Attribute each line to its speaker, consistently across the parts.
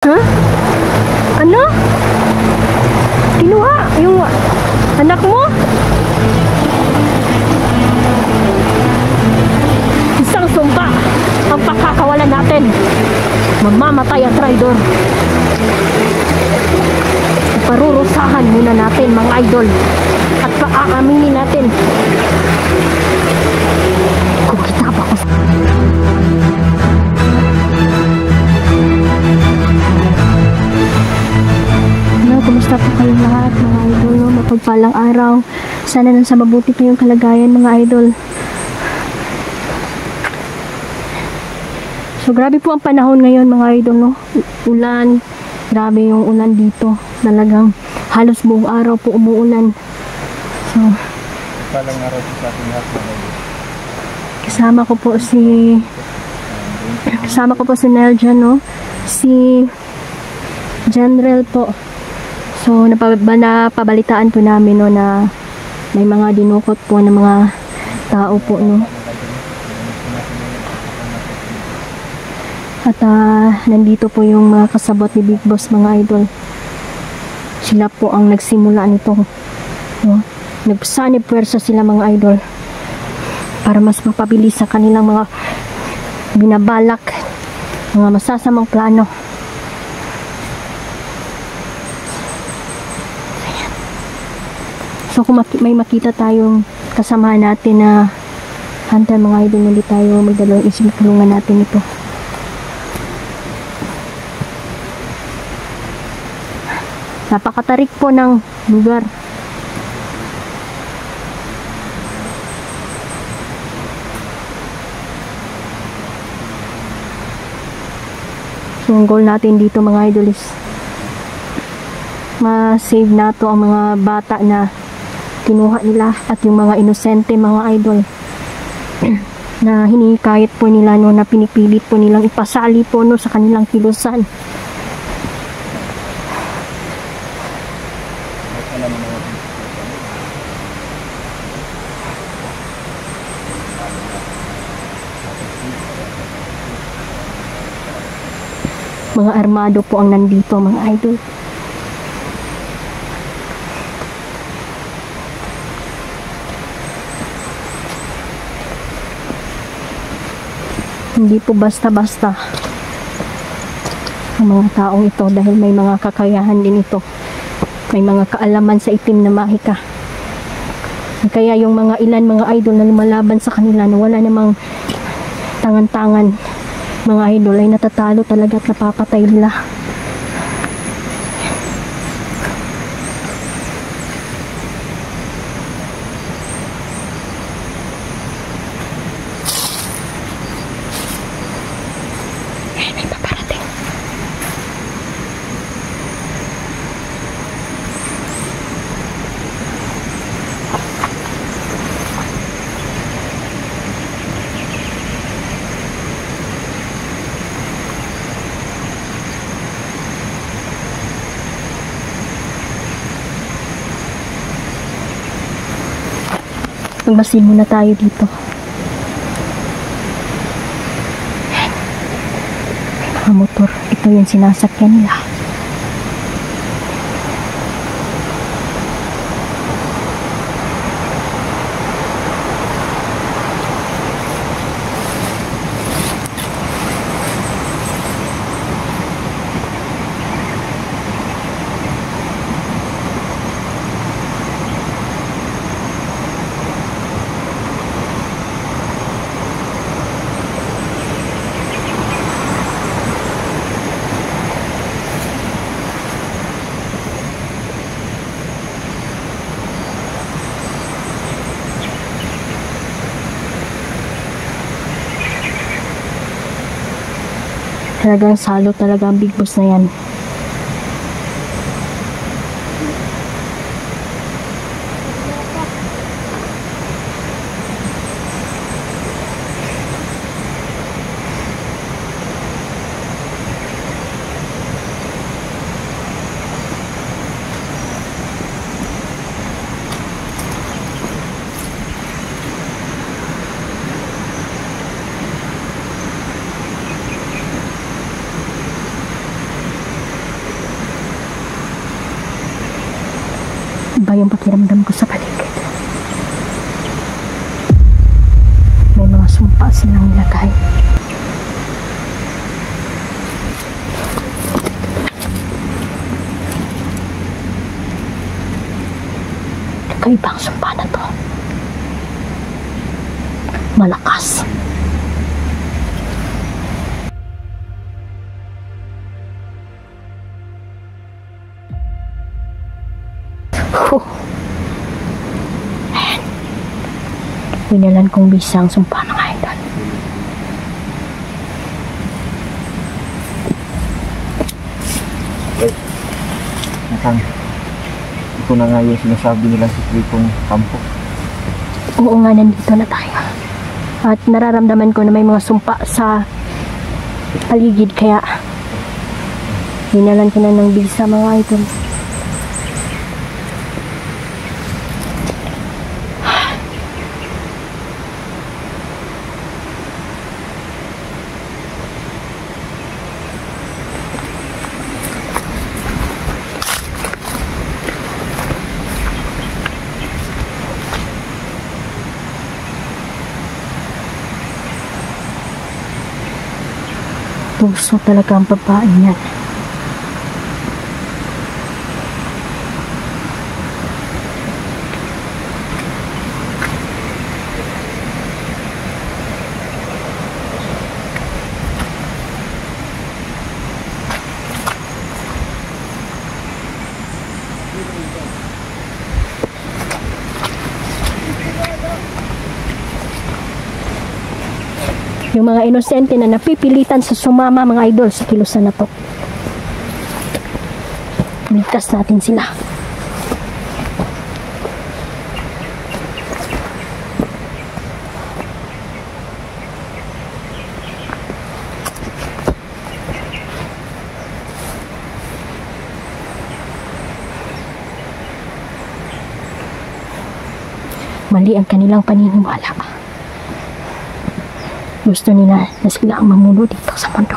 Speaker 1: Ha? Ano? Kinuha yung anak mo? Isang sumpa ang pagkakawalan natin. Mamamatay ang traidor. Parurusahan muna natin mga idol at paaaminin natin kung kita pa ko. Kumusta po kayong lahat mga idol, no? Mapagpalang araw. Sana nasa mabuti po yung kalagayan mga idol. So grabe po ang panahon ngayon mga idol, no? Ulan, grabe yung ulan dito. Talagang halos buong araw po umuulan. So
Speaker 2: palang araw po sa ating lahat mga idol.
Speaker 1: Kasama ko po si Nelja, no? Si General po. So, napabalitaan po namin, no, na may mga dinukot po ng mga tao po, no. At nandito po yung mga kasabot ni Big Boss mga idol. Sila po ang nagsimula nito, no. Nagsanib puwersa sila mga idol para mas mapabilis sa kanilang mga binabalak, mga masasamang plano. So kung may makita tayong kasama natin na hunter mga idol, ulit tayo magdalawang isip, tulungan natin ito. Napakatarik po ng lugar. So ang goal natin dito mga idol is ma-save na to ang mga bata na kinuha nila at yung mga inosente mga idol na hinikayat po nila, no, na pinipilit po nilang ipasali po, no, sa kanilang kilusan. Mga armado po ang nandito mga idol. Hindi po basta-basta ang mga taong ito dahil may mga kakayahan din ito. May mga kaalaman sa itim na mahika. Kaya yung mga mga idol na lumalaban sa kanila na wala namang tangan-tangan mga idol ay natatalo talaga at napapatay nila. Magmasid muna tayo dito. May mga motor. Ito yung sinasakyan nila. Talagang salo talaga ang Big Boss na yan. Iba yung pakiramdam ko sa paligid. May mga sumpa silang nilagay. Kakaibang sumpa na to. Malakas. Huh. Ayan. Winalan kong bisa ang sumpa ng idol.
Speaker 2: Right. Nakang, ito na nga yung sinasabi nila sa tripong kampo.
Speaker 1: Oo nga, nandito na tayo. At nararamdaman ko na may mga sumpa sa paligid, kaya winalan ko na ng bisa mga idol. Tuso talaga ang babae niyan. Yung mga inosente na napipilitan sa sumama mga idol sa kilusan na to. Ligtas natin sila. Mali ang kanilang paniniwala. Gusto nila na sila ang mamuno dito sa mundo.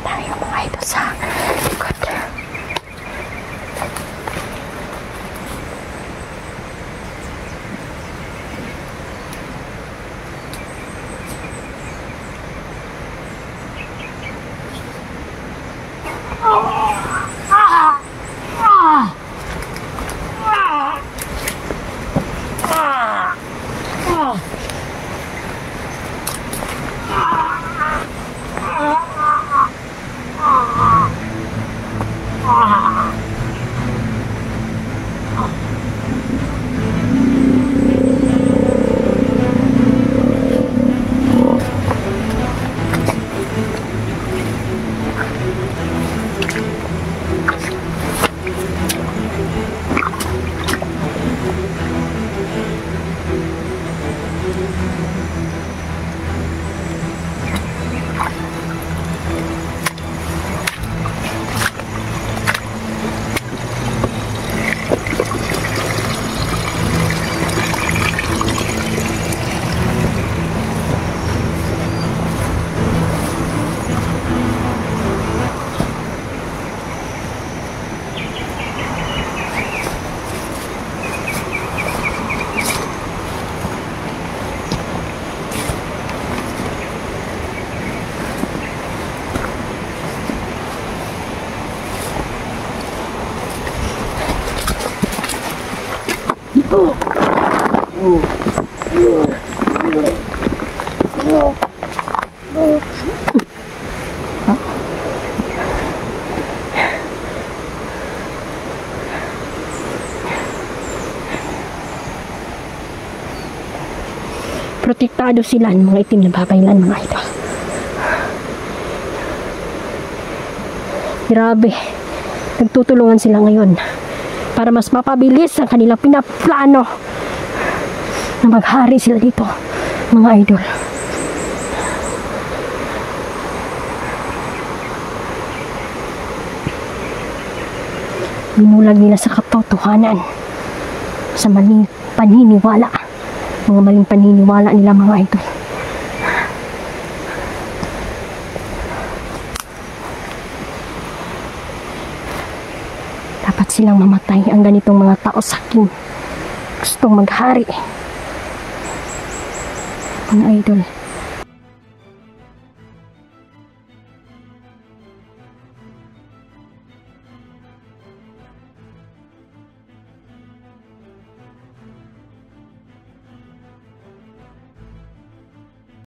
Speaker 1: Tayo mga ito sa likod. Protektado sila ng mga itim na babaylan, mga idol. Grabe. Nagtutulungan sila ngayon para mas mapabilis ang kanilang pinaplano na maghari sila dito, mga idol. Binulag nila sa katotohanan, sa maling paniniwala, mga maling paniniwala nila, mga idol. Dapat silang mamatay ang ganitong mga tao sa akin. Gustong maghari, mga idol.